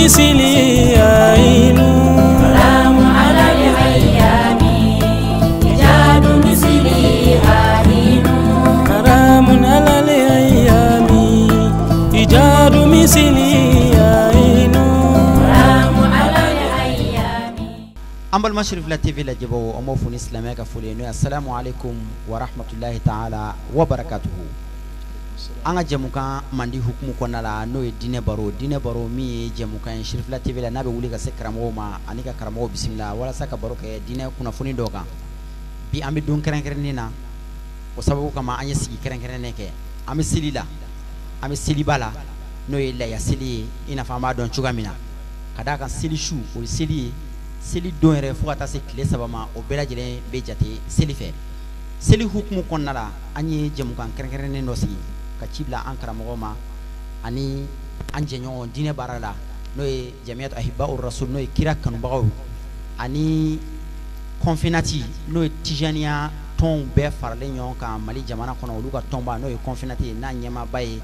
مثلي عين سلام على الأيام إيجاد مثلي عين حرام على الأيام إيجاد مثلي عين سلام على الأيام. أمبل مشرف لا تي في لا جبوا أموفون إسلامك فولينو السلام عليكم ورحمة الله تعالى وبركاته. Anga jamukan mandi hukumu konala no e dine baro mi jamukan Shirif La TV la nabe wuli ka se karamo ma ani ka karamo bismillah wala saka baro ke dine kuna funi doka bi ambi don keren nina o sababu kama anya sigi keren ne ke ami sili bala no e la ya sili ina fama don chugamina kada kan sili shu o sili don re fo ata se kile sabama o bela jele be jate sili fe sili hukumu konala anyi jamukan keren ne no sigi ka cibla an karamɔgɔ ma ani an jɛɲɔgɔn diinɛ baara la n'o ye jamiyatu ahibbaur rasul n'o ye kira kanubagaw ani konfinati n'o ye tijaniya tɔnw bɛɛ faralen ɲɔgɔn kan mali jamana kɔnɔ olu ka tɔnba n'o ye konfinati n'a ɲɛmaaba ye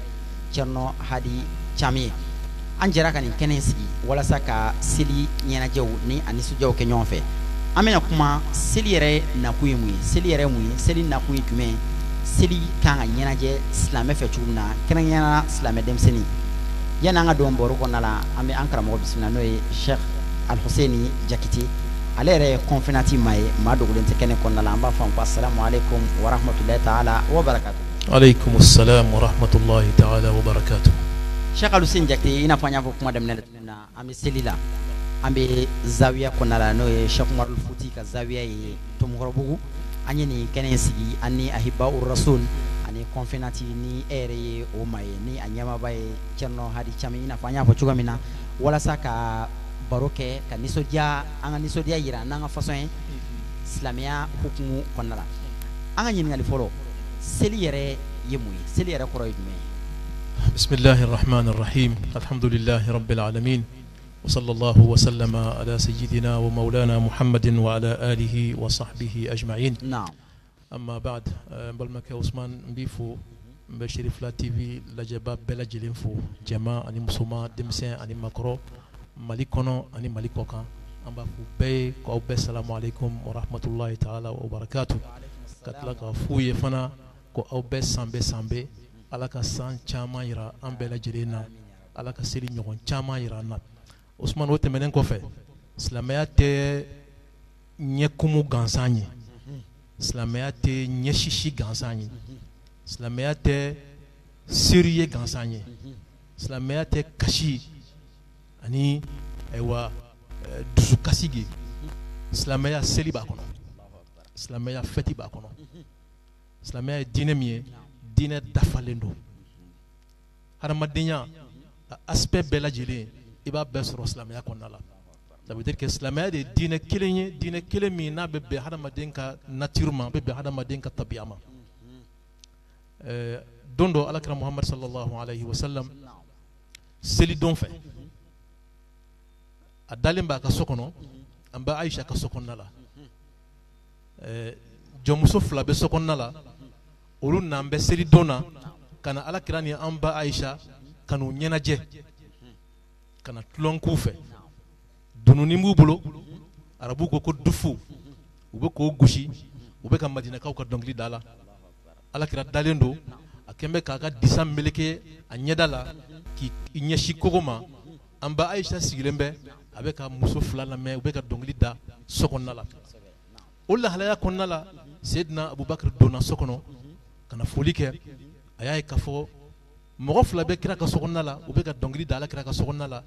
Cerno Hadi Cami ye an jɛra ka nin kɛnɛ sigi walasa ka seli ɲɛnajɛw ni a nisɔndiyaw kɛ ɲɔgɔn fɛ an bɛna kuma seli yɛrɛ nakun ye mun ye seli nakun ye jumɛn seli kan ka ɲɛnajɛ silamɛ fɛ cogo min na kɛrɛnkɛrɛnnenya silamɛ denmisɛnnin yani an ka don baro kɔnɔna la an bɛ an karamɔgɔ bisimila n'o ye Sheikh Al-Husseini Jakite ale yɛrɛ ye konfinati maa ye maa dogolen tɛ kɛnɛ kɔnɔna la an b'a fɔ ko assalamu alaikum wa rahmatullahi ta'ala wa barakatuh. Alaikum assalam wa rahmatullahi ta'ala wa barakatuh. Sheikh Al-Husseini Jakite i n'a fɔ an y'a fɔ kuma daminɛ na an bɛ seli la an bɛ zawiya kɔnɔna la n'o ye Sheikh Umarul Futi ka zawiya ye Tomɔkɔrɔbugu an ye nin kɛnɛ sigi ani ahibbaur rasul ani konfinati ni ere ye o ma ye ni a ɲɛmaaba ye Cerno Hadi Cami i n'a fɔ an y'a fɔ cogo min na walasa ka baro kɛ ka nisɔndiya an ka nisɔndiya yira n'an ka fasɔn ye silamɛya hukumu kɔnɔna la an ka ɲininkali fɔlɔ seli yɛrɛ ye mun ye seli yɛrɛ kɔrɔ ye jumɛn ye. Bismillahir Rahmanir Rahim. Alhamdulillahi Rabbil Alamin. وصلى الله وسلم على سيدنا ومولانا محمد وعلى آله وصحبه أجمعين. نعم. أما بعد بالمكة عثمان بيفو بشريف لا تي في لجباب بلا جلينفو جماعة أني مسلمان دمسين أني مكرو مالكونو أني مالكوكا أما فو بي كوب السلام عليكم ورحمة الله تعالى وبركاته. كتلك فوي فنا كو أو بس سامبي على كسان chama يرا أم بلا جلينا على كسيري نيون chama يرا نات. Usman wote menen kofe silamɛya tɛ ɲɛkumu gansan ye silamɛya tɛ ɲɛsisi gansan ye silamɛya tɛ seri ye gansan ye silamɛya tɛ kasi ani ayiwa dusukasi ye silamɛya seli b'a kɔnɔ silamɛya fɛti b'a kɔnɔ silamɛya ye diinɛ min ye diinɛ dafalen don hadamadenya aspect bɛɛ lajɛlen i b'a bɛɛ sɔrɔ silamɛya kɔnɔna la ça veut dire que silamɛya de ye diinɛ kelen ye diinɛ kelen min n'a bɛ bɛn hadamaden ka nature ma a bɛ bɛn hadamaden ka tabiya ma don dɔ alakira Muhammad sallallahu alayhi wa sallam seli don fɛ a dalen b'a ka so kɔnɔ an bɛ Aisha ka so kɔnɔna la jɔnmuso fila bɛ so kɔnɔna la olu n'an bɛ seli don na ka na alakira ni an ba Aisha ka n'u ɲɛnajɛ kana tulonku fɛ dununi b'u bolo arabu ko dufu u bɛ k'o gosi u bɛ ka madinakaw ka dɔnkili da la alakira dalen don a kɛn bɛ k'a ka disa meleke a ɲɛda la k'i ɲɛsin kogo ma an ba Aisha sigilen bɛ a bɛ ka muso fila lamɛn u bɛ ka dɔnkili da so kɔnɔna la o lahalaya kɔnɔna la Seydina Abubakar donna so kɔnɔ ka na foli kɛ a y'a ye k'a fɔ mɔgɔ fila bɛ kira ka so kɔnɔna la u bɛ ka dɔnkili da alakira ka so kɔnɔna la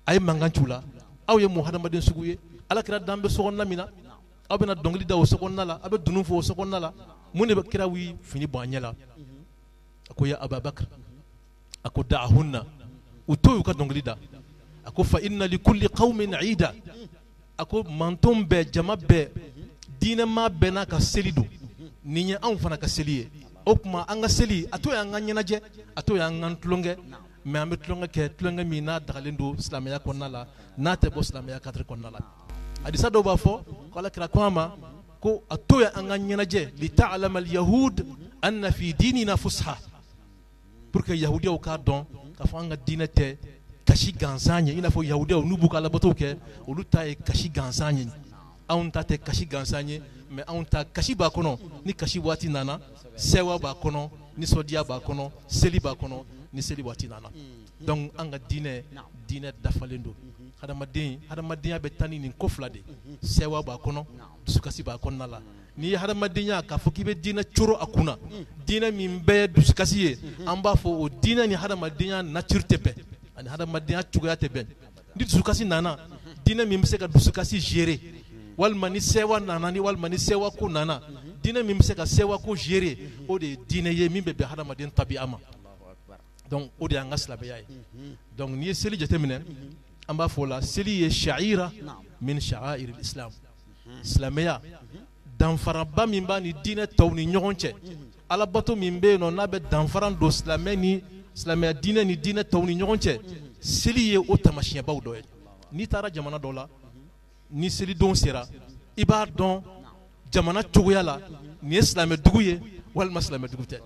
a ye mankan c'u la aw ye mun hadamaden sugu ye alakira dan bɛ so kɔnɔna min na aw bɛna dɔnkili da o so kɔnɔna la aw bɛ dunun fɔ o so kɔnɔna la mun de bɛ kira wi fini bɔn a ɲɛ la a ko ya Ababakar a ko da'ahunna u to y'u ka dɔnkili da a ko fa inna li kulli qawmin ida a ko manton bɛɛ jama bɛɛ diinɛma bɛɛ n'a ka seli don nin ye anw fana ka seli ye o kuma an ka seli a to y'an ka ɲɛnajɛ a to y'an ka tulonkɛ mais an bɛ tulonkɛ kɛ tulonkɛ min n'a dagalen don silamɛya kɔnɔna la n'a tɛ bɔ silamɛya cadre kɔnɔna la hadisa dɔw b'a fɔ ko alakira ko an ma ko a to y'an ka ɲɛnajɛ li ta'lama al yahud anna fi dinina fusha pour que yahudiyaw k'a dɔn k'a fɔ an ka diinɛ tɛ kasi gansan ye i n'a fɔ yahudiyaw n'u b'u ka alabato kɛ olu ta ye kasi gansan ye anw ta tɛ kasi gansan ye mais anw ta kasi b'a kɔnɔ ni kasi waati nana sewa b'a kɔnɔ nisɔndiya b'a kɔnɔ seli b'a kɔnɔ ni seli waati nana donc an ka diinɛ dafalen don hadamadenya bɛ taa ni nin ko fila de sewa b'a kɔnɔ dusukasi b'a kɔnɔna la n'i ye hadamadenya k'a fɔ k'i bɛ diinɛ coro a kunna diinɛ min bɛɛ ye dusukasi ye an b'a fɔ o diinɛ ni hadamadenya nature tɛ bɛn ani hadamadenya cogoya tɛ bɛn ni dusukasi nana diinɛ min bɛ se ka dusukasi gérer walima ni sewa nana walima ni sewa ko nana diinɛ min bɛ se ka sewa ko gérer o de ye diinɛ ye min bɛ bɛn hadamaden tabiya ma donc o de y'an ka silamɛya ye donc n'i ye seli jateminɛ an b'a fɔ o la seli ye sha'ira min sha'air islam silamɛya danfaraba min b'a ni diinɛ tɔw ni ɲɔgɔn cɛ alabato min bɛ yen nɔ n'a bɛ danfara don silamɛya diinɛ ni diinɛ tɔw ni ɲɔgɔn cɛ seli ye o taamasiyɛnbaw dɔ ye n'i taara jamana dɔ la ni selidon sera i b'a dɔn jamana cogoya la nin ye silamɛ dugu ye walima silamɛ dugu tɛ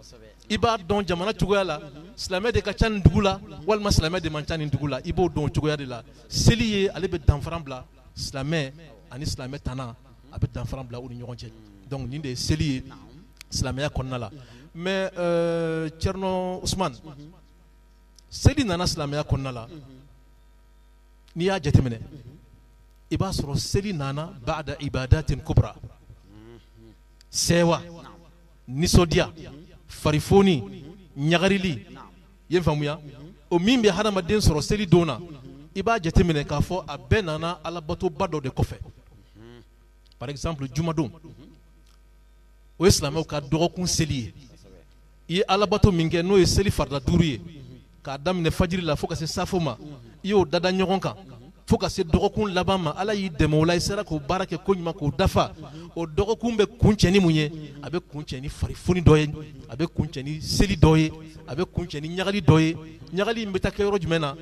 i b'a dɔn jamana cogoya la silamɛ de ka ca nin dugu la walima silamɛ de man ca nin dugu la i b'o dɔn o cogoya de la seli ye ale bɛ danfara bila silamɛ ani silamɛ tana a bɛ danfara bila u ni ɲɔgɔn cɛ donc nin de ye seli ye silamɛya kɔnɔna la mais Thierno Ousmane seli nana silamɛya kɔnɔna la n'i y'a jateminɛ i b'a sɔrɔ seli nana ba'da ibadatin kubra sewa nisɔndiya farifoni ɲagarili i ye faamuya o min bɛ hadamaden sɔrɔ seli don na i b'a jateminɛ k'a fɔ a bɛɛ nana alabatoba dɔ de kɔfɛ par exemple jumadon o ye silamɛw ka dɔgɔkun seli ye i ye alabato min kɛ n'o ye seli farida 5 ye k'a daminɛ fajiri la fo ka se safo ma i y'o dada ɲɔgɔn kan fo ka se dɔgɔkun laban ma ala y'i dɛmɛ o la i sera k'o baara kɛ ko ɲuman k'o dafa o dɔgɔkun bɛ kuncɛ ni mun ye a bɛ kuncɛ ni farifoni dɔ ye a bɛ kuncɛ ni seli dɔ ye a bɛ kuncɛ ni ɲagali dɔ ye ɲagali in bɛ taa kɛ yɔrɔ jumɛn na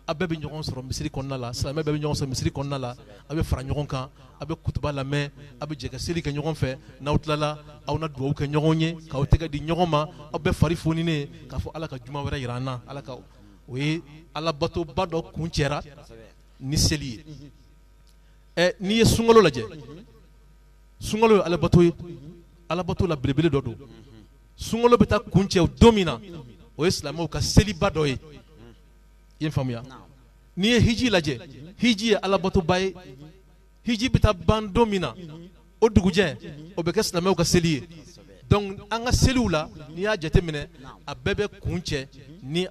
a bɛɛ bɛ ɲɔgɔn sɔrɔ misiri kɔnɔna la silamɛ bɛɛ bɛ ɲɔgɔn sɔrɔ misiri kɔnɔna la a bɛ fara ɲɔgɔn kan a bɛ kutuba lamɛn a bɛ jɛ ka seli kɛ ɲɔgɔn fɛ n'aw tilala aw na dugawu kɛ ɲɔgɔn ye k'aw tɛgɛ di ɲɔgɔn ma aw bɛɛ fari foninen k'a fɔ ala ka juma wɛrɛ yira an na ala ka o ye alabatoba dɔ kun cɛra ni seli ye n'i ye sunkalo lajɛ sunkalo ye alabato ye alabato la belebele dɔ don sunkalo bɛ taa kun cɛ don min na o ye silamɛw ka seliba dɔ ye i ye n faamuya n'i ye hiji lajɛ hiji ye alabatoba ye hiji bɛ taa ban don min na o dugujɛ o bɛ kɛ silamɛw ka seli ye donc an ka seliw la n'i y'a jateminɛ a bɛɛ bɛ kun cɛ ni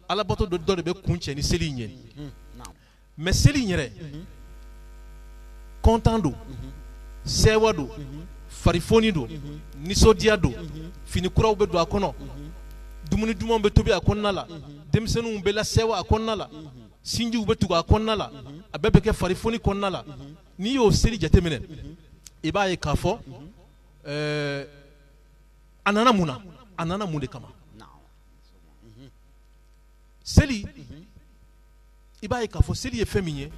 alabato dɔ de bɛ kun cɛ ni seli in ye mais seli in yɛrɛ kɔntan don sewa don farifoni don nisɔndiya don fini kuraw bɛ don a kɔnɔ dumuni dumanw bɛ tobi a kɔnɔna la denmisɛnninw bɛ lasewa a kɔnɔna la sinjiw bɛ tugu a kɔnɔna la a bɛɛ bɛ kɛ farifoni kɔnɔna la n'i y'o seli jateminɛ i b'a ye k'a fɔ a nana mun na a nana mun de kama seli i b'a ye k'a fɔ seli ye fɛn min ye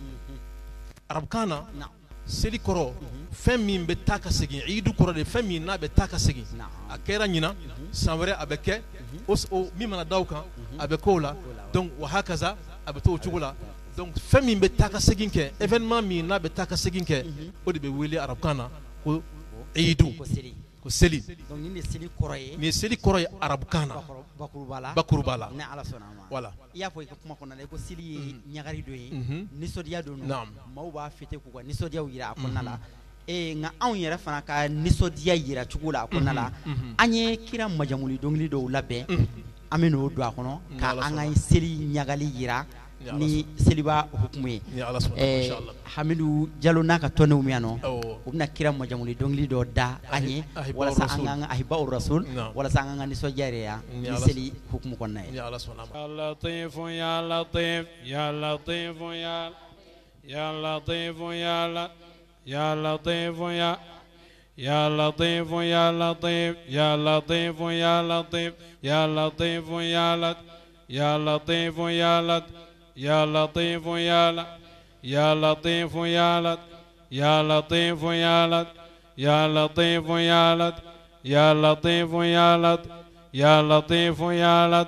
arabukan na seli kɔrɔ fɛn min bɛ taa ka segin idu kɔrɔ de fɛn min n'a bɛ taa ka segin a kɛra ɲinan san wɛrɛ a bɛ kɛ o min mana da o kan a bɛ k'o la donc wa hakaza a bɛ to o cogo la donc fɛn min bɛ taa ka segin kɛ événement min n'a bɛ taa ka segin kɛ o de bɛ wele arabukan na ko idu ko seli donc nin de seli kɔrɔ ye nin ye seli kɔrɔ ye arabukan na bakuruba la ni ala sɔnna a ma voilà i y'a fɔ i ka kuma kɔnɔna la ko seli ye ɲagari dɔ ye nisɔndiya don maaw b'a fêter k'u ka nisɔndiyaw yira a kɔnɔna la nka anw yɛrɛ fana ka nisɔndiya yira cogo la a kɔnɔna la an ye kira majamuli dɔnkili dɔw labɛn an bɛ n'o don a kɔnɔ ka an ka seli ɲagali yira ni seliba hukumu ye Hamidu Jalo n'a ka tɔndenw min yan nɔ u bɛna kira majamuli dɔnkili dɔ da an ye walasa an k'an ka ahibaw rasul walasa an k'an ka nisɔndiya yɛrɛ yan ni seli hukumu kɔnɔna ye. Ya Latif ya Latif ya Latif ya ya Latif ya la ya Latif ya ya Latif ya Latif ya Latif ya Latif ya Latif ya la ya Latif ya la ya Latif ya la ya Latif ya la ya Latif ya la ya Latif ya la ya Latif ya la ya Latif ya la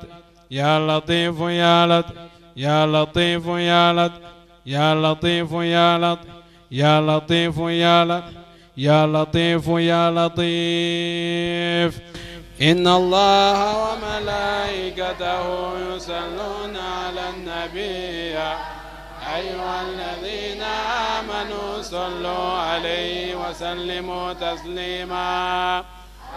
ya Latif ya la يا لطيف يا لطيف يا لطيف يا لطيف يا لطيف يا لطيف يا لطيف يا لطيف. إن الله وملائكته يصلون على النبي أيها الذين آمنوا صلوا عليه وسلموا تسليما.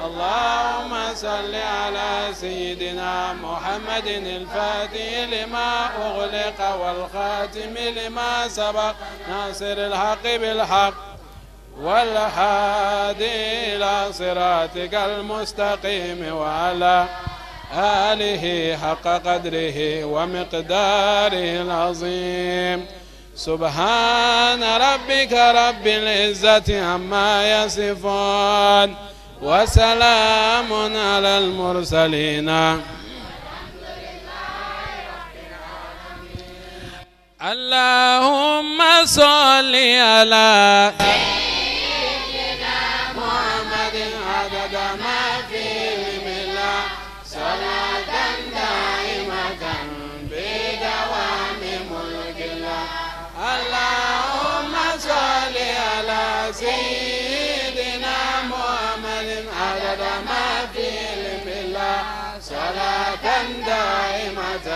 اللهم صل على سيدنا محمد الفاتح لما أغلق والخاتم لما سبق ناصر الحق بالحق والهادي إلى صراطك المستقيم وعلى آله حق قدره ومقداره العظيم. سبحان ربك رب العزة عما يصفون وسلام على المرسلين. اللهم صل على سيدنا محمد عدد ما في الملة صلاة دائمة بدوام ملك الله. اللهم صل على سيدنا محمد عدد ما في الملة صلاة دائمة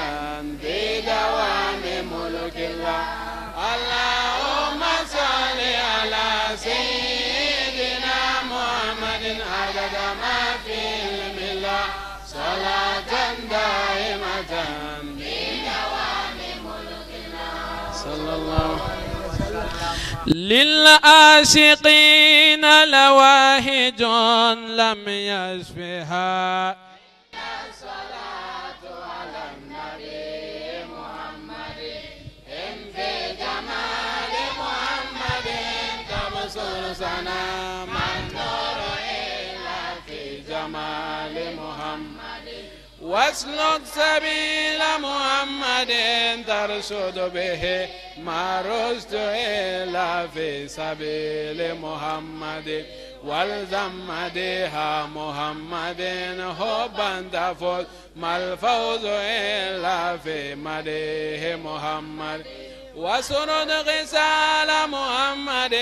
بدوام ملك الله. اللهم صل على سيدنا محمد عدد ما في الملة صلاة دائمة بدوام ملك الله. صلى الله عليه وسلم. للعاشقين لواهج لم يشفها الصلاة على النبي محمد. إن في جمال محمد تبصر سنام النور إلا في جمال محمد. واسلك سبيل محمد ترشد به ما رشد إلا في سبيل محمد. والزم مديها محمد حبا تفوز ما الفوز إلا في مديه محمد. وسرد غسال محمد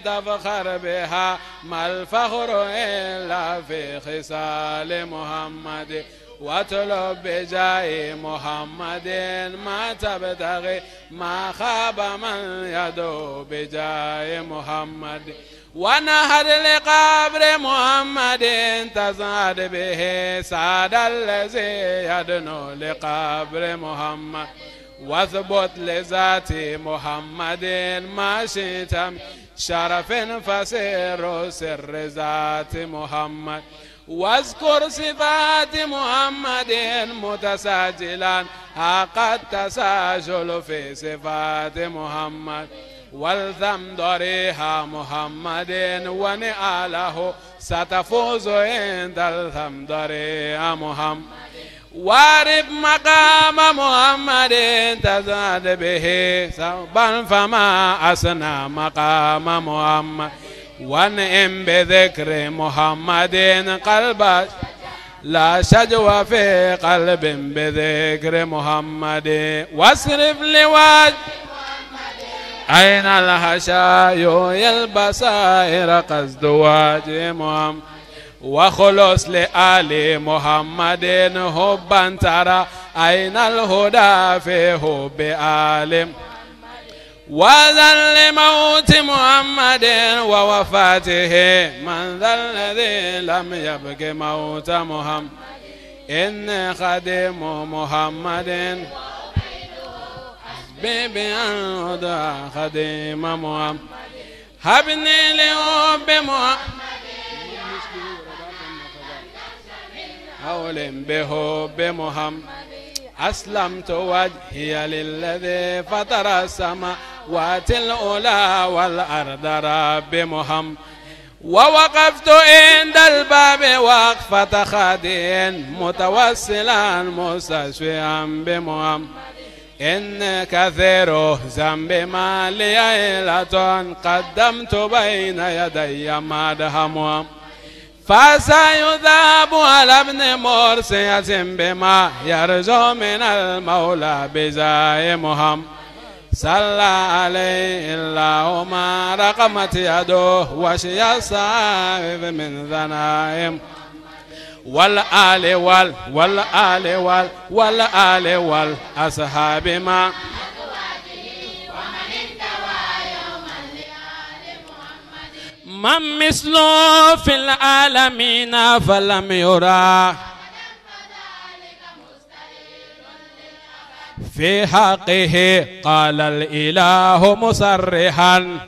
تفخر بها ما الفخر إلا في خصال محمد. واطلب بجاه محمد ما تبتغي ما خاب من يدعو بجاه محمد. ونهر لقبر محمد تزاد به سعد الذي يدنو لقبر محمد. واثبت لذات محمد ما شئت شرف فسر سر ذات محمد. واذكر صفات محمد متساجلا حق التساجل في صفات محمد. والزم ضريح محمد ونعاله ستفوز إن تلزم ضريح محمد. وارب مقام محمد تزاد به سبا فما أسنى مقام محمد. وانئم بذكر محمد قلبا لا شجوى في قلب بذكر محمد. واصرف لوجه أين الحشايا البصائر قصد وجه محمد. وخلص لآل محمد حبا ترى أين الهدى في حب آل. وذل لموت محمد ووفاته من ذا الذي لم يبق موت محمد. إن خادم محمد بأن أدعى خادم محمد. هبني لحب محمد حول بحب محمد. أسلمت وجهي للذي فطر السماوات الأولى والأرض رب محمد. ووقفت عند الباب وقفة خادٍ متوسلا مستشفيا بمحمد. إن كثير ذنب ما لي عيلة قدمت بين يدي مدح محمد. فسيذاب على ابن مرسية بما يرجو من المولى بجاه محمد صلى عليه اللهم رقمت يده وشي الصائب من ذنائم والآل والأصحاب ما من مثله في العالمين فلم يرى في حقه قال الإله مصرحا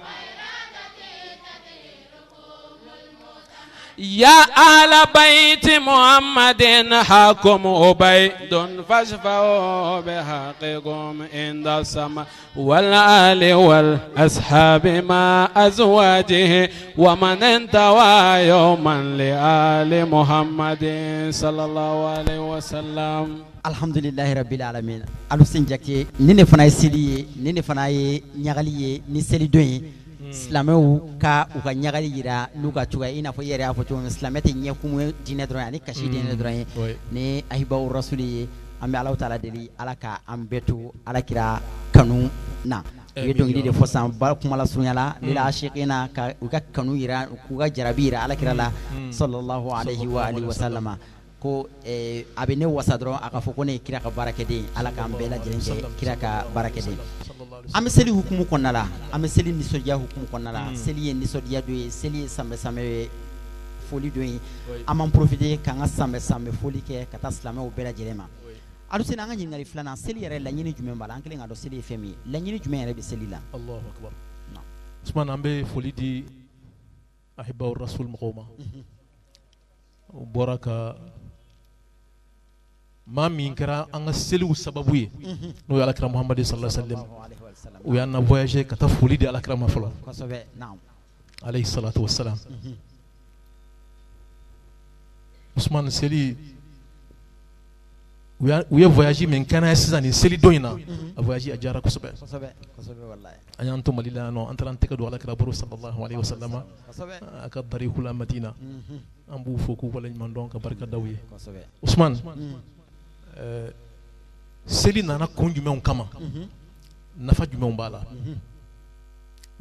يا آل بيت محمد حكم عبيد فاشفعوا بحقكم عند السماء والآل والأصحاب مع أزواجه ومن انتوى يوما لآل محمد صلى الله عليه وسلم. alhamdulillahi rabbil alamin alu sinjaki nini fana sili nini fana ye nyagali ni seli don silamɛw ka u ka ɲagali yira n'u ka cogoya i n'a fɔ i yɛrɛ y'a fɔ cogo min silamɛ tɛ ɲɛkumu diinɛ dɔrɔn ye ani kasi diinɛ dɔrɔn ye ni ahibaw rasuli ye an bɛ Alahu taala deli ala ka an bɛɛ to alakira kanu na u ye dɔnkili de fɔ san ba kuma la surunya la lila ashiqina ka u ka kanu yira k'u ka jarabi yira alakira la sallallahu alaihi wa alihi wa sallama ko a bɛ ne wasa dɔrɔn a ka fɔ ko ne ye kira ka baarakɛden ala k'an bɛɛ lajɛlen kɛ kira ka baarakɛden. An bɛ seli hukumu kɔnɔna la an bɛ seli nisɔndiya hukumu kɔnɔna la seli ye nisɔndiya dɔ ye seli ye sanbɛ ye foli dɔ ye an b'an profiter k'an ka sanbɛ foli kɛ ka taa silamɛw bɛɛ lajɛlen ma. Adu seni an ka ɲininkali filanan seli yɛrɛ laɲini jumɛn b'a la an kelen k'a dɔn seli ye fɛn min ye laɲini jumɛn yɛrɛ bɛ seli la. Allahu akbar. Usman an bɛ foli di ahibaw rasul mɔgɔw ma u bɔra ka maa min kɛra an ka seliw sababu ye n'o ye alakira Muhammad sallallahu alaihi wasallam u y'an na voyager ka taa foli di alakira ma fɔlɔ alayhi salatu wassalam. Usman seli u ye voyage min kɛnɛ sisan nin seli don in na a voyage a diyara kosɛbɛ an y'an to Mali la yan nɔ an taara an tɛgɛ don alakira baro sallallahu alaihi wasallam a ka bariku la Madina an b'u fo k'u waleɲuman dɔn ka barika da u ye. Usman seli nana kun jumɛnw kama nafa jumɛnw b'a la n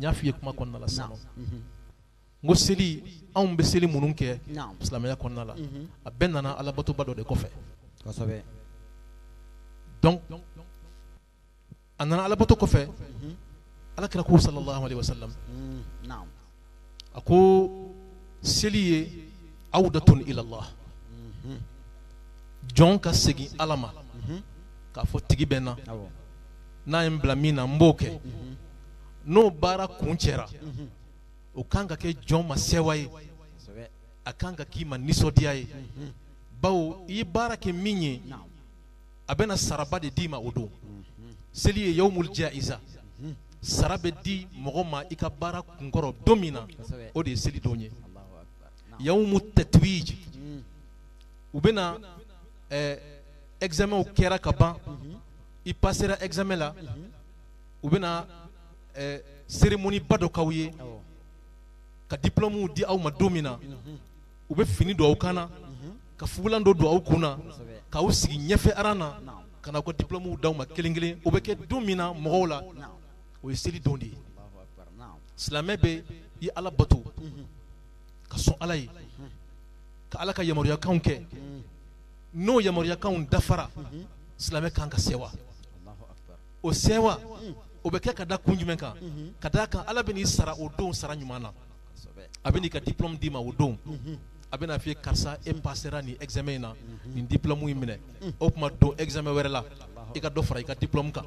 y'a f'i ye kuma kɔnɔna la sisan n ko seli anw bɛ seli minnu kɛ silamɛya kɔnɔna la a bɛɛ nana alabatoba dɔ de kɔfɛ donc a nana alabato kɔfɛ alakira ko sallallahu alaihi wasallam a ko seli ye awdatun ila Allah jɔn ka segin ala ma k'a fɔ tigi bɛ na n'a ye n bila min na n b'o kɛ n'o baara kun cɛra o kan ka kɛ jɔn ma sewa ye a kan ka k'i ma nisɔndiya ye bawo i ye baara kɛ min ye a bɛna saraba de d'i ma o don seli ye yawmul jaiza sara bɛ di mɔgɔ ma i ka baara kunkɔrɔ don min na o de ye seli don ye yawmu tatwij u bɛna examen kɛra ka ban i passera examen la u bɛna cérémonie ba dɔ k'aw ye ka diplôme di aw ma don min na u bɛ fini don aw kan na ka fugulan dɔ don aw kun na k'aw sigi ɲɛfɛ aran na ka na ko diplôme d'aw ma kelen kelen o bɛ kɛ don min na mɔgɔw la o ye seli don de ye silamɛ bɛ i ala bato ka sɔn ala ye ka ala ka yamaruyakanw kɛ n'o yamaruyakanw dafara silamɛ kan ka sewa o sewa o bɛ kɛ ka da kun jumɛn kan ka da kan ala bɛ n'i sara o don sara ɲuman na a bɛ n'i ka diplôme d'i ma o don a bɛ na f'i ye karisa e passera nin examen in na nin diplôme in minɛ o tuma don examen wɛrɛ la i ka dɔ fara i ka diplôme kan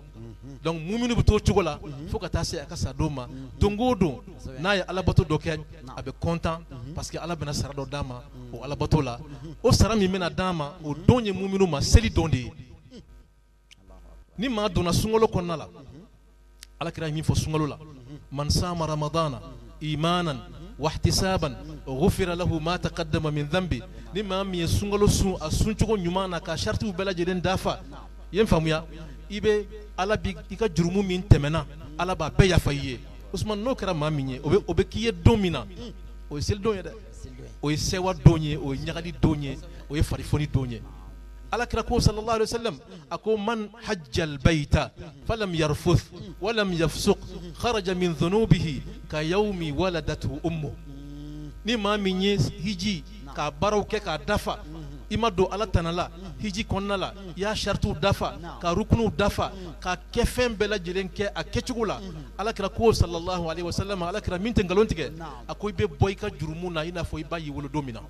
donc muminu bɛ t'o cogo la fo ka taa se a ka sa don ma don o don n'a ye alabato dɔ kɛ a bɛ content parce que ala bɛna sara dɔ d'a ma o alabato la o sara min bɛna d'a ma o don ye muminu ma seli don de ye ni maa donna sunkalo kɔnɔna la alakira ye min fɔ sunkalo la man sama ramadana imanan wahtisaban ghufira lahu ma taqaddama min dhanbi ni maa min ye sunkalo sun a suncogo ɲuman na ka shartiw bɛɛ lajɛlen dafa yen faamuya i bɛ ala bi i ka jurumu min tɛmɛna ala b'a bɛɛ yafa i ye Usman n'o kɛra maa min ye o bɛ k'i ye don min na o ye seli don ye dɛ o ye sewa donye o ye ɲagali donye o ye farifoni donye alakira ko sallallahu alaihi wasallam ako man hajjal bayta falam yarfuth walam yafsuq kharaja min dhunubihi ka yawmi waladatu ummu ni ma min ye hiji ka baraw kɛ ka dafa ima do ala tanala hiji kɔnɔna la ya shartu dafa ka rukunu dafa ka kɛ fɛn bɛɛ lajɛlen kɛ a kɛcogo la alakira ko sallallahu alaihi wasallam alakira min tɛ ngalon tigɛ a ko i bɛ bɔ i ka jurumu na i n'a fɔ i ba y'i wolo don min na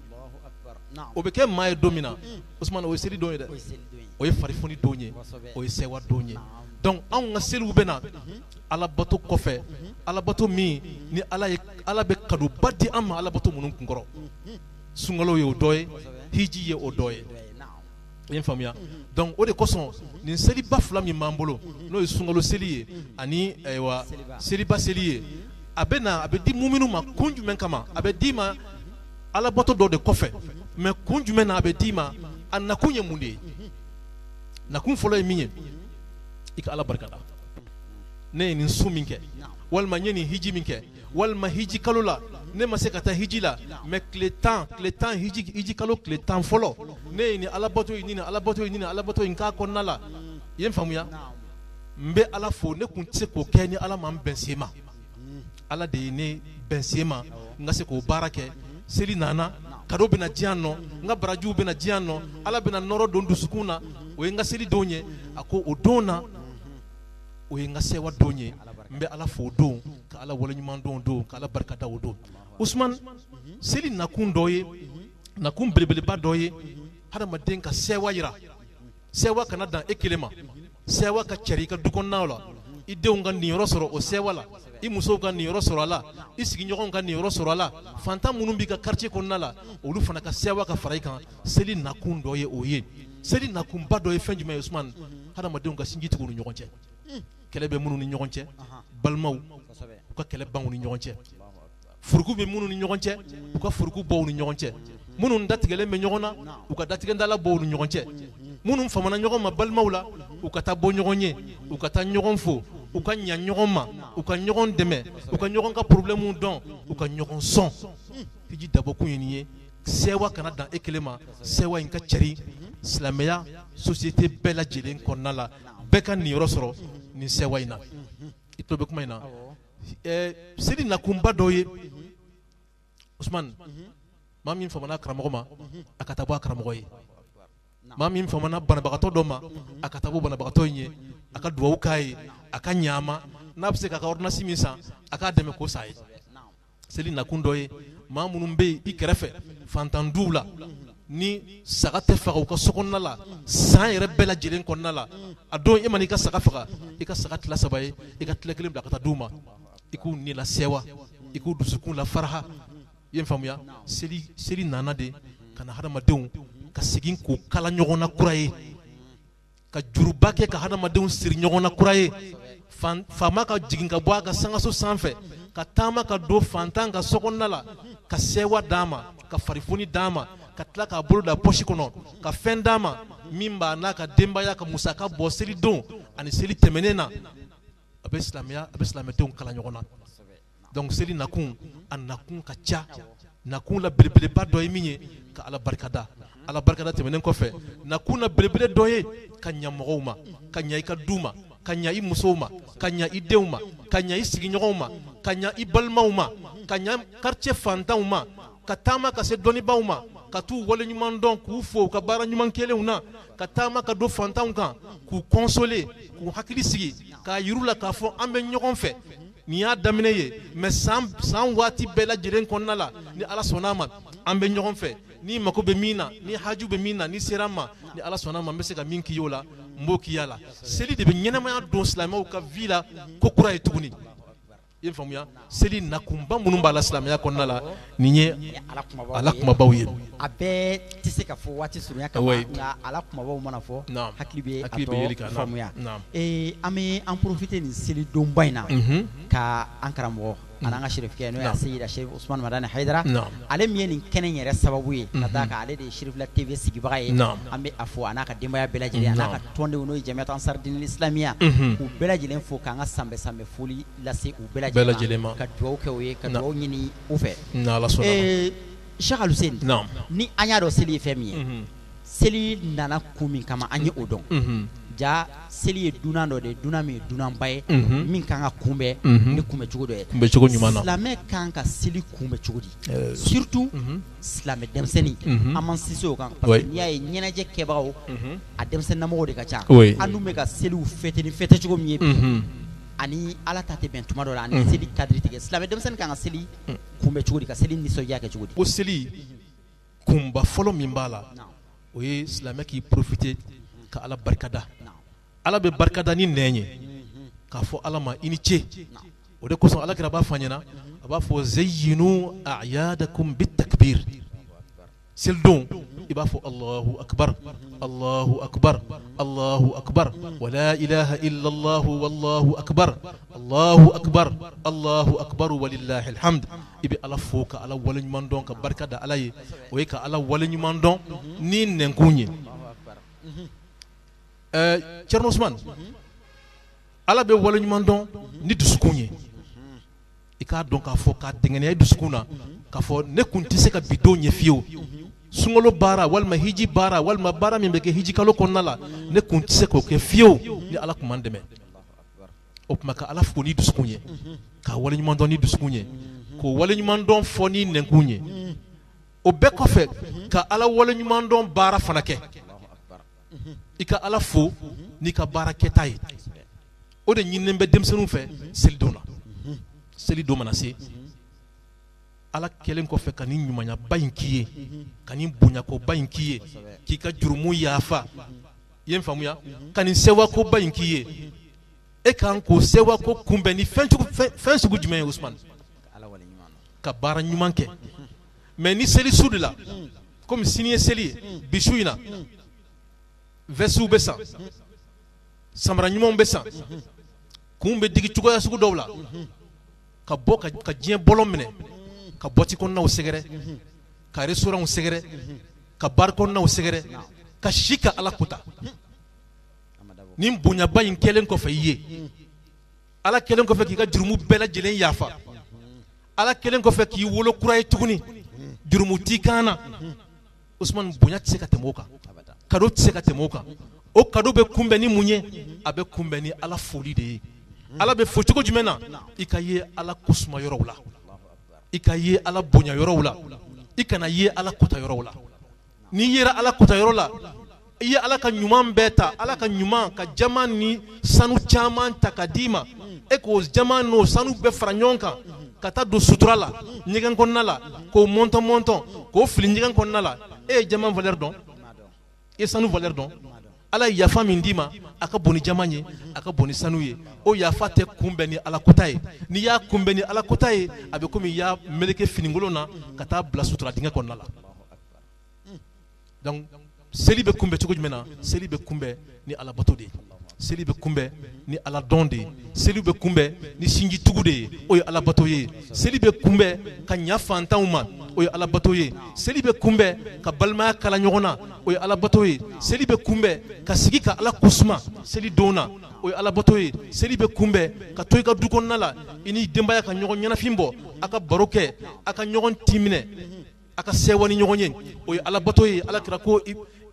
o bɛ kɛ maa ye don min na Usman o ye seli don ye dɛ o ye farifoni don ye o ye sewa don ye donc anw ka seliw bɛ na alabato kɔfɛ alabato min ni ala bɛ kadoba di an ma alabato minnu kunkɔrɔ sunkalo ye o dɔ ye hiji ye o dɔ ye i ye n faamuya donc o de kosɔn nin seliba fila min b'an bolo n'o ye sunkalo seli ye ani seliba seli ye a bɛ di muminu ma kun jumɛn kama a bɛ di ma alabato dɔ de kɔfɛ mais kun jumɛn na a bɛ di ma a nakun ye mun de ye nakun fɔlɔ ye min ye i ka ala barikada ne ye nin su min kɛ walima n ye nin hiji min kɛ walima hiji kalo la ne ma se ka taa hiji la mais tile tan hiji kalo tile tan fɔlɔ ne ye nin alabato ye nin alabato ye nin alabato ye k'a kɔnɔna la i ye n faamuya n bɛ ala fo ne kun tɛ se k'o kɛ ni ala ma n bɛn se ma ala de ye ne bɛn se ma n ka se k'o baara kɛ seli nana kado bɛna diyan nɔ n ka barajiw bɛna diyan nɔ ala bɛna nɔrɔ don dusukun na o ye n ka seli don ye a ko o don na o ye n ka sewa don ye n bɛ ala fo o don ka ala waleɲuman don ka ala barikada o don Usman seli nakun dɔ ye nakun belebeleba dɔ ye hadamaden ka sewa yira sewa kana dan e kelen ma sewa ka cɛri i ka du kɔnɔnaw la i denw ka niyɔrɔ sɔrɔ o sewa la i musow ka niyɔrɔ sɔrɔ a la i sigiɲɔgɔnw ka niyɔrɔ sɔrɔ a la fantan minnu b'i ka quartier kɔnɔna la olu fana ka sewa ka fara i kan seli nakun dɔ ye o ye seli nakunba dɔ ye fɛn jumɛn ye Usman hadamadenw ka sinji tigɛ u ni ɲɔgɔn cɛ kɛlɛ bɛ minnu ni ɲɔgɔn cɛ balimaw u ka kɛlɛ ban u ni ɲɔgɔn cɛ furuku bɛ minnu ni ɲɔgɔn cɛ u ka furuku bɔ u ni ɲɔgɔn cɛ minnu datigɛlen bɛ ɲɔgɔn na u ka datigɛndala bɔ u ni ɲɔgɔn cɛ minnu famana ɲɔgɔn ma balimaw la u ka taa bɔ ɲɔgɔn ye u ka taa ɲɔgɔn fo u ka ɲa ɲɔgɔn ma u ka ɲɔgɔn dɛmɛ u ka ɲɔgɔn ka problème dɔn u ka ɲɔgɔn sɔn hiji dabɔkun ye nin ye sewa kana dan e kelen ma sewa in ka cɛri silamɛya société bɛɛ lajɛlen kɔnɔna la bɛɛ ka niyɔrɔ sɔrɔ nin sewa in na i tulo bɛ kuma in na seli nakunba dɔ ye Usman maa min famana karamɔgɔ ma a ka taa bɔ a karamɔgɔ ye maa min famana banabagatɔ dɔ ma a ka taa bɔ banabagatɔ in ye a ka duwawu k'a ye a ka ɲaama n'a bɛ se k'a ka ordonnance min san a k'a dɛmɛ k'o sa ye seli nakun dɔ ye maa minnu bɛ yen i kɛrɛfɛ fantanduw la ni saga tɛ faga u ka sokɔnɔna la san yɛrɛ bɛɛ lajɛlen kɔnɔna la a don e ma n'i ka saga faga i ka saga tila saba ye i ka tila kelen bila ka taa d'u ma i k'u ni la sewa i k'u dusukun la faraha i ye n faamuya seli nana de ka na hadamadenw ka segin k'u kala ɲɔgɔn na kura ye ka juruba kɛ ka hadamadenw siri ɲɔgɔn na kura ye faama ka jigin ka bɔ a ka sangaso sanfɛ ka taama ka don fantan ka sokɔnɔna la ka sewa d'a ma ka farifoni d'a ma ka tila k'a bolo da poche kɔnɔ ka fɛn d'a ma min b'a n'a ka denbaya ka musaka bɔ seli don ani seli tɛmɛnen na a bɛ silamɛdenw kala ɲɔgɔn na donc seli nakun a nakun ka ca nakun la belebeleba dɔ ye min ye ka ala barikada tɛmɛnen kɔfɛ nakun na belebele dɔ ye ka ɲa mɔgɔw ma ka ɲa i ka du ma ka ɲa i musow ma ka ɲa i denw ma ka ɲa i sigiɲɔgɔnw ma ka ɲa i balimaw ma ka ɲa quartier fantanw ma ka taama ka se dɔnnibaw ma ka t'u waleɲuman dɔn k'u fo u ka baara ɲuman kelenw na ka taama ka don fantanw kan k'u consoler k'u hakili sigi k'a yir'u la k'a fɔ an bɛ ɲɔgɔn fɛ nin y'a daminɛ ye mais san waati bɛɛ lajɛlen kɔnɔna la ni ala sɔnna ma an bɛ ɲɔgɔn fɛ ni mako bɛ min na ni haju bɛ min na ni sera ma ni ala sɔnna ma n bɛ se ka min k'i ye o la n b'o k'i la seli de bɛ ɲɛnamaya don silamɛw ka vie la ko kura ye tuguni i ye n faamuya seli nakunba minnu b'a la silamɛya kɔnɔna la nin ye ala kumabaw ye a bɛɛ tɛ se ka fɔ waati surunya kama nka ala kumabaw mana fɔ hakili bɛ a tɔ faamuya an bɛ an profiter nin seli donba in na ka an karamɔgɔ an'an ka sherifikɛ n'o ye Seyida Sherif Usman Madani Hayidara ale min ye nin kɛnɛ in yɛrɛ sababu ye ka d'a kan ale de ye Sherifla TV sigibaga ye an bɛ a fɔ a n'a ka denbaya bɛɛ lajɛlen a n'a ka tɔndenw n'o ye Jamiyatu Ansar Dinil Islamiya k'u bɛɛ lajɛlen fo k'an ka sanbɛ sanbɛ foli lase u bɛɛ lajɛlen ma ka dugawu kɛ u ye ka dugawu ɲini u fɛ Cheikh Alusen naam ni an y'a dɔn seli ye fɛn min ye seli nana kun min kama an ye o dɔn ja seli ye dunan dɔ de ye dunan min ye dunanba ye min kan ka kunbɛn ni kunbɛ cogo dɔ ye kunbɛ cogo ɲuman na silamɛ kan ka seli kunbɛ cogo di surtout silamɛ denmisɛnnin an man sinsin o kan parce que n'i y'a ye ɲɛnajɛ kɛbagaw a denmisɛnninlamɔgɔw de ka ca an dun bɛ ka seliw fêter ni fête cogo min ye ani ala ta tɛ bɛn tuma dɔ la ani seli cadre tigɛ silamɛ denmisɛnnin kan ka seli kunbɛ cogo di ka seli nisɔndiya kɛ cogo di ko seli kunba fɔlɔ min b'a la o ye silamɛ k'i profiter ka ala barikada ala bɛ barikada ni nɛn ye k'a fɔ ala ma i ni ce o de kosɔn alakira b'a fɔ an ɲɛna a b'a fɔ zayyinu a'yadakum bitakbir selidon i b'a fɔ Allahu akbar Allahu akbar Allahu akbar wa la ilaha illa Allah wallahu akbar Allahu akbar Allahu akbar walillahi alhamd i bɛ ala fo ka ala waleɲuman dɔn ka barika da ala ye o ye ka ala waleɲuman dɔn ni nɛnkun ye Thierno Ousmane ala bɛ waleɲuman dɔn ni dusukun ye i k'a dɔn k'a fɔ k'a dɛngɛniya i dusukun na k'a fɔ ne kun tɛ se ka bi don ɲɛ fiyewu sunkalo baara walima hiji baara walima baara min bɛ kɛ hiji kalo kɔnɔna la ne kun tɛ se k'o kɛ fiyewu ni ala kun m'an dɛmɛ o tuma ka ala fo ni dusukun ye k'a waleɲuman dɔn ni dusukun ye k'o waleɲuman dɔn fɔ ni nɛnkun ye o bɛɛ kɔfɛ ka ala waleɲuman dɔn baara fana kɛ i ka ala fo n'i ka baara kɛta ye o de ɲininen bɛ denmisɛnninw fɛ selidon na selidon mana se ala kɛlen kɔfɛ ka nin ɲumanyaba in k'i ye ka nin bonyakoba in k'i ye k'i ka jurumu yaafa i ye n faamuya ka nin sewakoba in k'i ye e kan k'o sewako kunbɛn ni fɛn sugu jumɛn ye Usman ka baara ɲuman kɛ mais ni seli su de la komi sini ye seli ye bi su in na vɛsiw bɛ san samara ɲumanw bɛ san kun bɛ digi cogoya sugu dɔw la ka bɔ ka diɲɛ bɔlɔ minɛ ka bɔti kɔnɔnaw sɛgɛrɛ ka restaurantw sɛgɛrɛ ka bari kɔnɔnaw sɛgɛrɛ ka si ka ala kota nin bonyaba in kɛlen kɔfɛ i ye ala kɛlen kɔfɛ k'i ka jurumu bɛɛ lajɛlen yafa ala kɛlen kɔfɛ k'i wolo kura ye tuguni jurumu t'i kan na Usman bonya tɛ se ka tɛmɛ o kan cadeau tɛ se ka tɛmɛ o kan o cadeau bɛ kunbɛn ni mun ye a bɛ kunbɛn ni ala foli de ye ala bɛ fo cogo jumɛn na i ka ye ala kosuma yɔrɔw la i ka ye ala bonya yɔrɔw la i kana ye ala kota yɔrɔw la n'i yera ala kota yɔrɔ la i ye ala ka ɲuman bɛɛ ta ala ka ɲuman ka jama ni sanu caman ta ka d'i ma e k'o jama n'o sanu bɛɛ fara ɲɔgɔn kan ka taa don sutura la ɲɛgɛn kɔnɔna la k'o mɔntɔn k'o fili ɲɛgɛn kɔnɔna la e ye jama valeur dɔn e sanu valeur dɔn ala ye yafa min d'i ma a ka bon ni jama ye a ka bon ni sanu ye o yafa tɛ kunbɛn ni ala kota ye n'i y'a kunbɛn ni ala kota ye a bɛ komi i y'a meleke finikolon na ka taa bila sutura dingɛ kɔnɔna la donc seli bɛ kunbɛn cogo jumɛn na seli bɛ kunbɛn ni ala bato de ye seli bɛ kunbɛn ni ala dɔn de ye seli bɛ kunbɛn ni sinjitugu de ye o ye ala bato ye seli bɛ kunbɛn ka ɲa fantanw ma o ye ala bato ye seli bɛ kunbɛn ka balimaya kala ɲɔgɔn na o ye ala bato ye seli bɛ kunbɛn ka sigi ka ala kosuma seli don na o ye ala bato ye seli bɛ kunbɛn ka to i ka du kɔnɔna la i ni denbaya ka ɲɔgɔn ɲɛnafin bɔ a ka baro kɛ a ka ɲɔgɔn timinɛ a ka sewa ni ɲɔgɔn ye o ye ala bato ye ala kira ko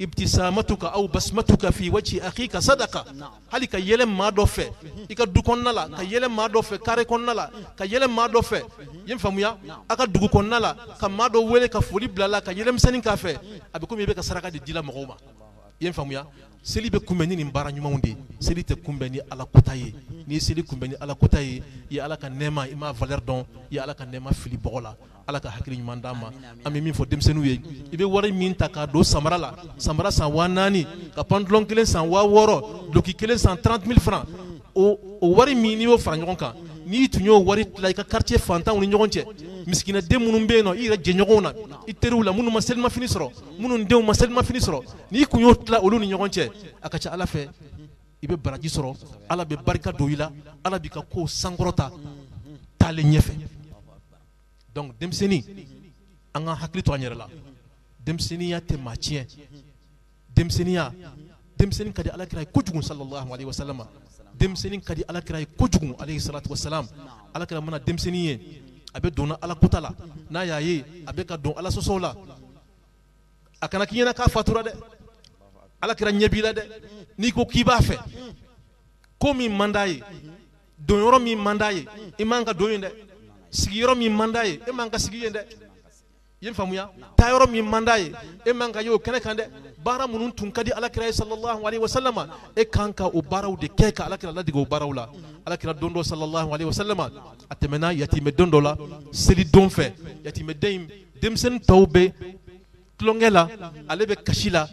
ibtisamatuka aw basmatuka fi wajhi akhika sadaka hali ka yɛlɛ maa dɔ fɛ i ka du kɔnɔna la ka yɛlɛ maa dɔ fɛ kare kɔnɔna la ka yɛlɛ maa dɔ fɛ ye faamuya a ka dugu kɔnɔna la ka maa dɔ wele ka foli bila la ka yɛlɛmisɛnnin k'a fɛ a bɛ komi i bɛ ka saraka de dila mɔgɔw ma ye faamuya seli bɛ kunbɛn ni nin baara ɲumanw de ye seli tɛ kunbɛn ni ala kota ye n'i ye seli kunbɛn ni ala kota ye i ye ala ka nɛɛma i m'a valeur dɔn i ye ala ka nɛɛma fili bɔgɔ la ala ka hakili ɲuman d'an ma an bɛ min fɔ denmisɛnninw ye i bɛ wari min ta k'a don samara la samara san 4000 ka pantalon kelen san 6000 duloki kelen san 30 000 francs o wari min n'i y'o fara ɲɔgɔn kan n'i tun y'o wari tila i ka quartier fantanw ni ɲɔgɔn cɛ misikina den minnu bɛ yen nɔ i yɛrɛ jɛɲɔgɔnw na i teriw la minnu ma selimafini sɔrɔ minnu denw ma selimafini sɔrɔ n'i kun y'o tila olu ni ɲɔgɔn cɛ a ka ca ala fɛ i bɛ baraji sɔrɔ ala bɛ barika don i la ala b'i ka kow sankɔrɔta taalen ɲɛfɛ donc denmisɛnnin an ka hakili to an yɛrɛ la denmisɛnninya tɛ maa tiɲɛ denmisɛnnin ka di alakira ye kojugu sallallahu alaihi wasallam denmisɛnnin ka di alakira ye kojugu alayhi salatu wasalam alakira mana denmisɛnnin ye abe donna ala kota la n'a y'a ye abe ka don ala sɔsɔw la a kana k'i ɲɛna k'a fatura dɛ ala kira ɲɛ b'i la dɛ n'i ko k'i b'a fɛ ko min man d'a ye donyɔrɔ min man d'a ye i man ka don yen dɛ sigiyɔrɔ min man d'a ye e man ka sigi yen dɛ i ye n faamuya taayɔrɔ min man d'a ye e man ka ye o kɛnɛ kan dɛ baara minnu tun ka di alakira ye sallallahu alaihi wasallam e kan ka o baaraw de kɛ ka alakira ladege o baaraw la alakira don dɔ sallallahu alaihi wasallam a tɛmɛna yatimɛ don dɔ la seli don fɛ yatimɛden in denmisɛnnin tɔw bɛ tulonkɛ la ale bɛ kasi la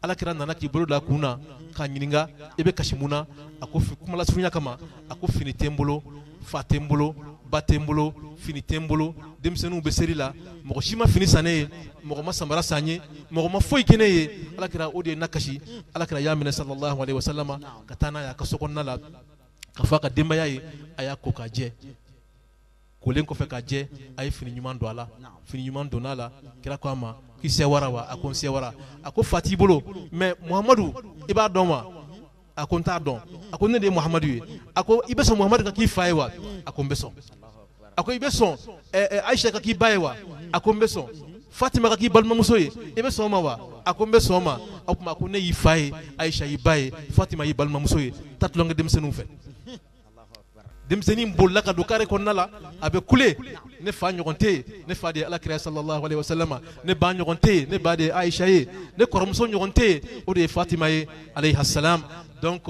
alakira nana k'i bolo da kun na k'a ɲininka i bɛ kasi mun na a ko kumalasurunya kama a ko fini tɛ n bolo fa tɛ n bolo ba tɛ n bolo fini tɛ n bolo denmisɛnninw bɛ seli la mɔgɔ si ma fini san ne ye mɔgɔ ma samara san ye mɔgɔ ma foyi kɛ ne ye alakira o de ye n nakasi alakira y'a minɛ sallallahu alaihi wasallam ka taa n'a ye a ka sokɔnɔna la ka fɔ a ka denbaya ye a y'a ko k'a jɛ kolen kɔfɛ k'a jɛ a ye fini ɲuman don a la fini ɲuman donna a la kira ko a ma k'i sɛwara wa a ko n sɛwara a ko fa t'i bolo mais muhamadu i b'a dɔn wa a ko n t'a dɔn a ko ne de ye muhamadu ye a ko i bɛ sɔn muhamadu ka k'i fa ye wa a ko n bɛ sɔn a ko i bɛ sɔn ayisa ka k'i ba ye wa a ko n bɛ sɔn fatima ka k'i balimamuso ye i bɛ sɔn o ma wa a ko n bɛ sɔn o ma o tuma a ko ne y'i fa ye ayisa y'i ba ye fatima y'i balimamuso ye taa tulonkɛ denmisɛnninw fɛ denmisɛnnin bolila ka don kare kɔnɔna la a bɛ kule ne fa ɲɔgɔn tɛ yen ne fa de ye alakira sallallahu alaihi wasallam ne ba ɲɔgɔn tɛ yen ne ba de ye ayisa ye ne kɔrɔmuso ɲɔgɔn tɛ yen o de ye fatima ye alayhi salam donc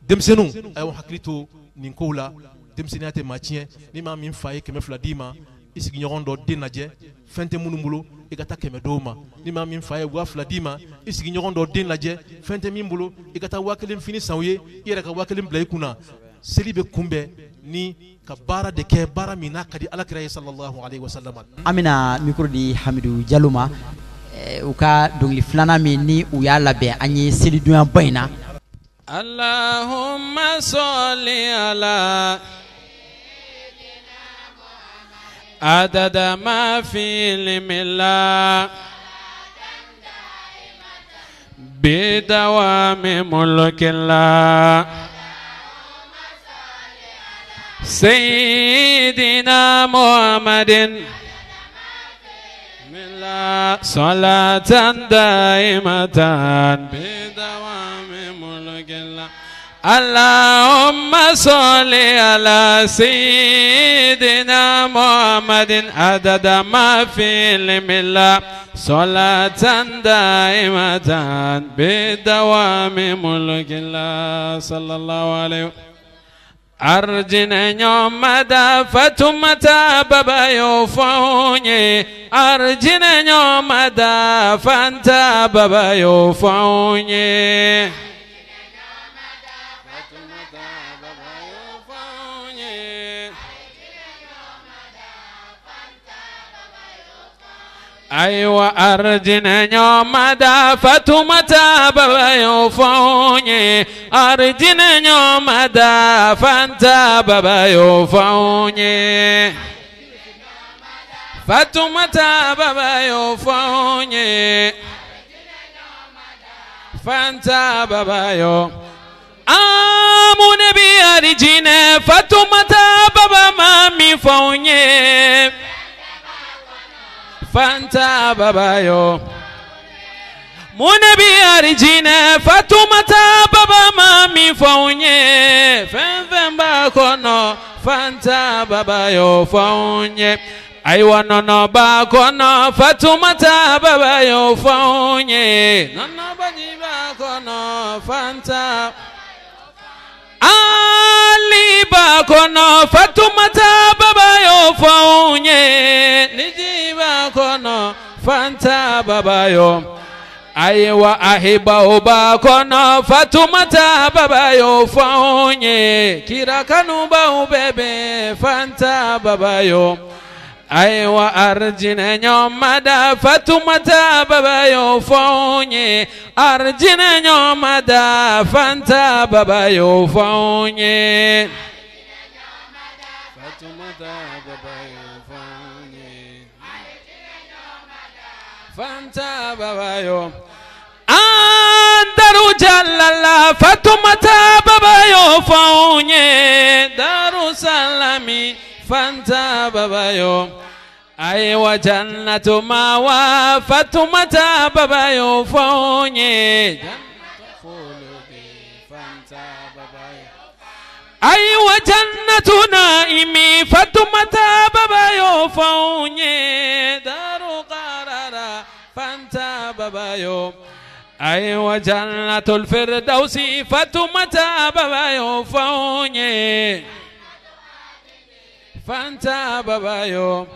denmisɛnninw a y'aw hakili to nin kow la denmisɛnninya tɛ maa tiɲɛ ni maa min fa ye 200 d'i ma i sigiɲɔgɔn dɔ den lajɛ fɛn tɛ minnu bolo i ka taa 100 d'o ma ni maa min fa ye 2000 d'i ma i sigiɲɔgɔn dɔ den lajɛ fɛn tɛ min bolo i ka taa 1000 fini san u ye i yɛrɛ ka 1000 bila i kunna seli bɛ kunbɛn ni ka baara de kɛ baara min n'a ka di alakira ye sallallahu alaihi wasallam. An bɛna micro di Hamidu Jalo ma u ka dɔnkili filanan min ni u y'a labɛn an ye selidonya ba in na. Allahumma salli ala adada ma fi limillah bidawami mulkillah Sayyidina Muhammadin salatan daimatan bidawami mulkillah Allahumma salli ala Sayyidina Muhammadin adada ma fi limillah salatan daimatan bidawami mulkillah sallallahu alaihi Arjina nyomada fatumata baba yofonye Arjina nyomada fanta baba yofonye Fatumata baba yofonye Aywa arjina nyomada fatumata baba yofonye Arjina nyomada fanta baba yofonye Fatumata baba yofonye Fanta baba yo Amune bi arjina fatumata baba mami fonye Fanta baba yo Munabi arijine fatumata baba mami faunye Fenfemba kono Fanta baba yo faunye Aiwa nono ba kono fatumata baba yo faunye Nono bajiba kono Fanta Ali ba kono fatumata baba yo faunye Nijiba kono Fanta baba yo Aiwa ahiba uba kono fatumata baba yo faunye Kirakanu ba ubebe Fanta baba yo Aiwa arjine nyomada fatumata baba yo faunye Arjine nyomada Fanta baba yo faunye Fatumata baba yo faunye Fanta baba yo Andaru jalala fatumata baba yo faunye Daru salami فانتاب بايو أيوة جنة ماوى فتمة بايو فوني أيوة جنة نائمي فتمة بايو فوني دار قرارا فانتاب بايو أيوة جنة الفردوس فتمة بايو فوني فانتاب بايو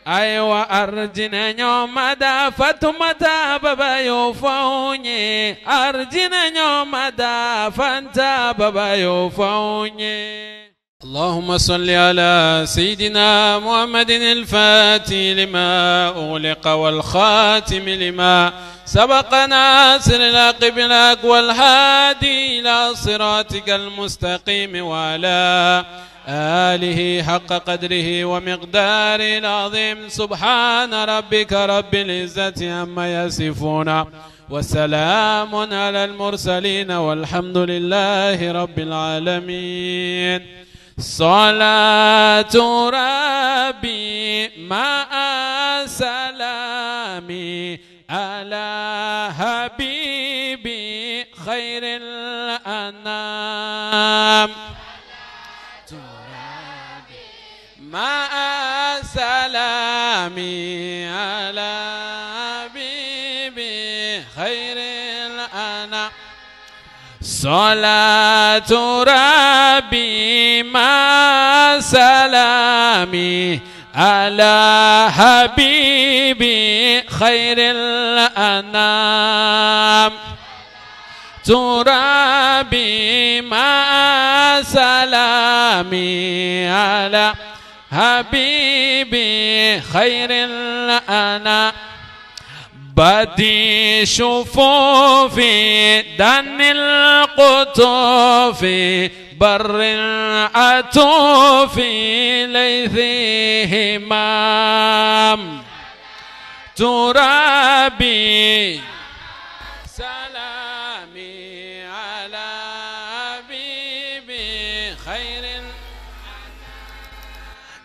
أيوة أرجنا يوم مدى فتمة بايو فوني أرجنا يوم مدى فانتاب بايو فوني اللهم صل على سيدنا محمد الفاتح لما أغلق والخاتم لما سبق ناصر الحق بالحق والهادي إلى صراطك المستقيم وعلى آله حق قدره ومقداره العظيم سبحان ربك رب العزة عما يصفون وسلام على المرسلين والحمد لله رب العالمين صلاة ربي مع سلامي على حبيبي خير الأنام مع سلامي على حبيبي خير الأنام صلاة ربي مع سلامي على حبيبي خير الأنام ترابي مع سلامي على حبيبي خير الأنام بدي شفوفي دن القطوف بر عطوفي ليثي همام ترابي سلامي على حبيبي خير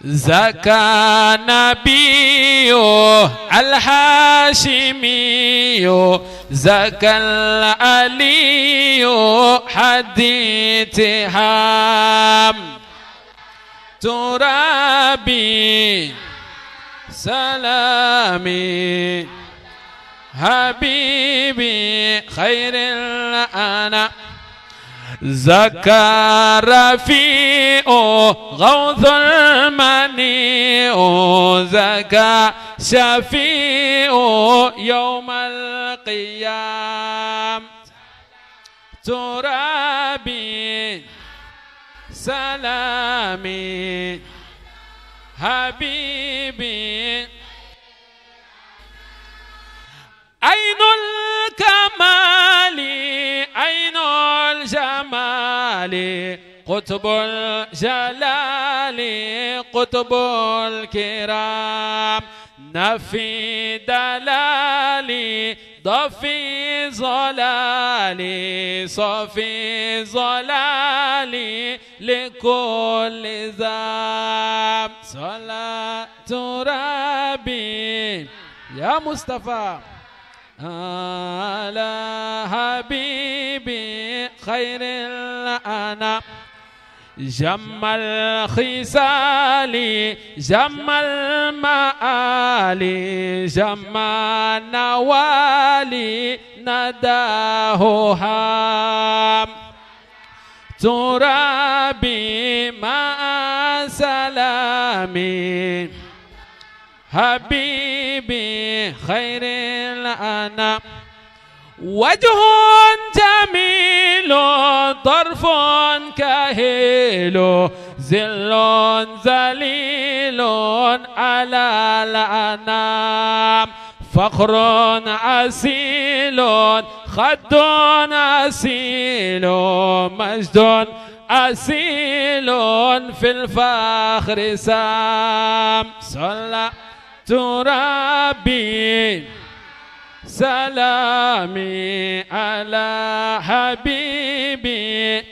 زكى نبي الحاشمي زكى العلي حديث هام ترابي سلامي حبيبي خير الأنا زكى رفيع غوث المنيع زكى شفيع يوم القيام ترابي سلامي حبيبي عين الكمال عين الجمال قطب الجلال قطب الكرام نفي دلالي ضفي ظلالي صفي ظلالي لكل ذاب صلاة ربي يا مصطفى على حبيبي خير الأنام جم الخصال جم المآل جم النوالي نداه هام ترابي مع سلامي حبيبي خير الأنام وجه جميل طرف كهيل ذل ذليل على الأنام فخر أسيل خد أسيل مجد أسيل في الفخر سام صلى ربي سلامي على حبيبي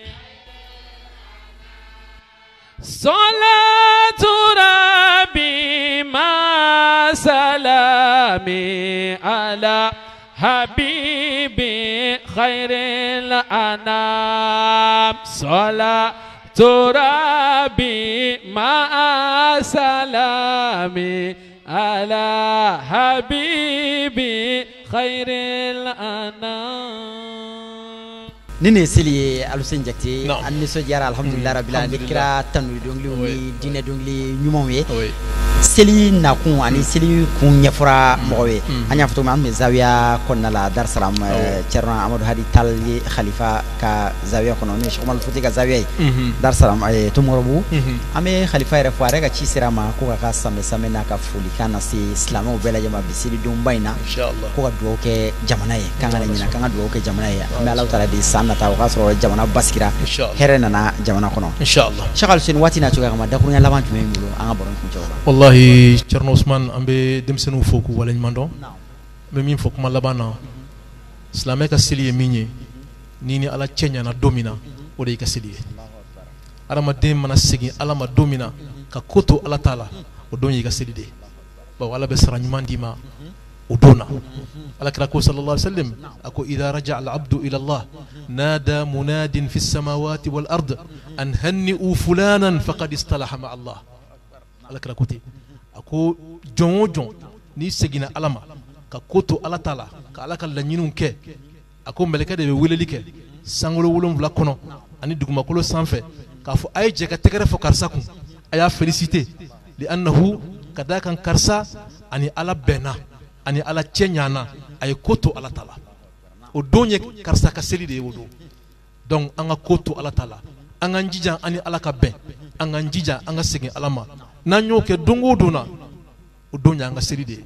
صلاة سلامي على حبيبي خير الأنام صلاة ربي مع سلامي على حبيبي خير الأنام. nini seli alusen jakti anni so jara alhamdulillah rabbil alamin kira tanu dongli ni dina dongli nyumon we seli na kun ani seli kun nyafra mowe anya foto man zawiya konna la dar salam cerna amadou hadi talli khalifa ka zawiya kono ni shomal foti ka zawiya dar salam ay tumorobu ame khalifa re fare ka ci sirama ko ka sambe sambe na ka fuli kana si islamo bela jama bisili dum bayna inshallah ko do ke jamana ye kanga nyina kanga do ke jamana ye ame allah taala di sanna taw kasro jamana baskira herena na jamana kono inshallah shagal sen watina to ga ma da kunya laban tume mulo anga boron ko jawba wallahi Cerno Ousmane ambe demsenu foku wala nymando be min foku malabana islamé ka seliye minye nini ala cenya na domina o de ka seliye arama dem mana sigi ala ma domina ka koto ala taala o donyi ka selide ba wala be sara nyimandima o dona ala kira ko sallallahu alaihi wasallam ako idha raja'a al-abdu ila Allah nada munadin fi as-samawati wal ard an hanni'u fulanan faqad istalaha ma Allah ala kira ko ako jon ni segina alama ka koto ala taala ka ala ka lanyinun ke ako meleka de be weleli ke sangolo wolon vla kono ani duguma kolo sanfɛ ka fo ay je ka tegere fo karsa kun aya féliciter li annahu kadakan karsa ani ala bena ani ala cɛɲana ay koto ala taala o donye karsa ka seli de wodo donc anga koto ala taala anga njija ani ala ka bɛn anga njija anga segin alama nanyo ke dongo dona o donya anga seli de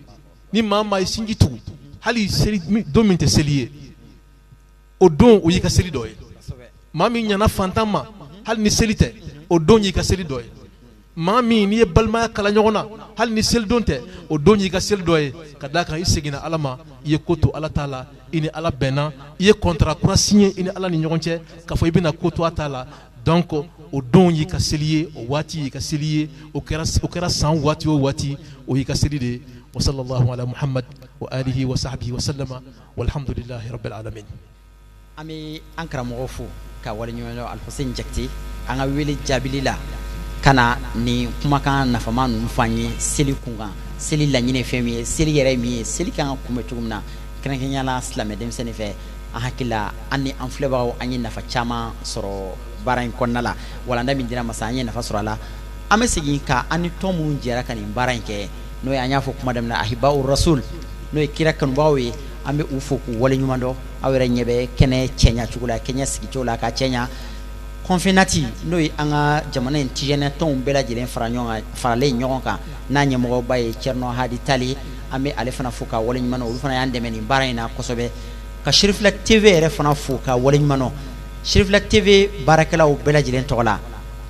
ni mama isinji tu hali seli do min te seliye o don o yika seli doye mami nyana fantama hali ni selite o don yika seli doye mami ni balma kala nyona hali ni sel donte o don yika seli doye kadaka isegina alama ye koto ala taala ini ala bena ye contrat kura signé ini ala ni nyonche ka fo ibina koto atala donc o don yi ka seliye o wati yi ka seliye o kera san wati o wati o yi ka seli de wa sallallahu ala muhammad wa alihi wa sahbihi wa sallama walhamdulillahi rabbil alamin. Ami ankara mogofu ka wali nyolo al Hussein jakti anga wele jabilila kana ni kumakan nafama nu fanyi seli kunga seli la nyine femi seli yere mi seli kan kuma tugumna kana kenya la islam dem sene fe a hakila anni an fleba anyi nafa chama soro barain konnala wala ndami dina masanye nafa soro ala ame sigi ka ani tomu jera kan barain ke no ya nya fo kuma dem na ahibau rasul no kira kan bawe ambe ufoku wala nyumando awere nyebe kene chenya chugula kenya sigi chola ka chenya confinati no anga jamana tijene ton bela jilen faranyon farale nyonka na nyemo baye cerno hadi tali ame ale fana fuka wala nyumano ulu fana yande meni baraina kosobe ka Sherifla TV re fana fuka wala nyumano Sherifla TV barakala o bela jilen tola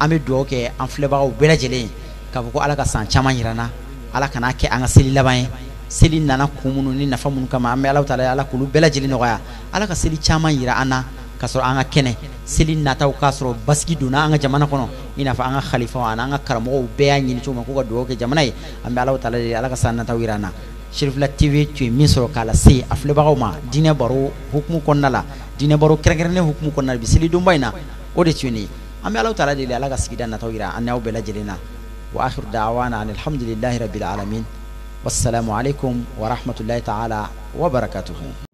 ame do ke an fleba o bela jilen ka ko ala ka san chama yirana ala kana ke anga seli laban seli nana kumunu ni nafa mun kama ame ala taala ala kulu bela jilen noya ala ka seli chama yira ana kasoro anga kene seli nata kasoro baski duna anga jamana kono ina fa anga khalifa ana anga karamo be anyini tuma ko do ke jamana yi ame ala taala ala ka san nata wirana Sherifla TV tu misro kala se afleba ma dine baro hukmu konnala dine baro kerkerene hukmu konnala bi seli dumbayna o de tuni ame ala taala de ala ka sigida nata wira anna bela jelena wa akhir da'wana alhamdulillahi rabbil alamin wassalamu alaikum wa rahmatullahi ta'ala wa barakatuh.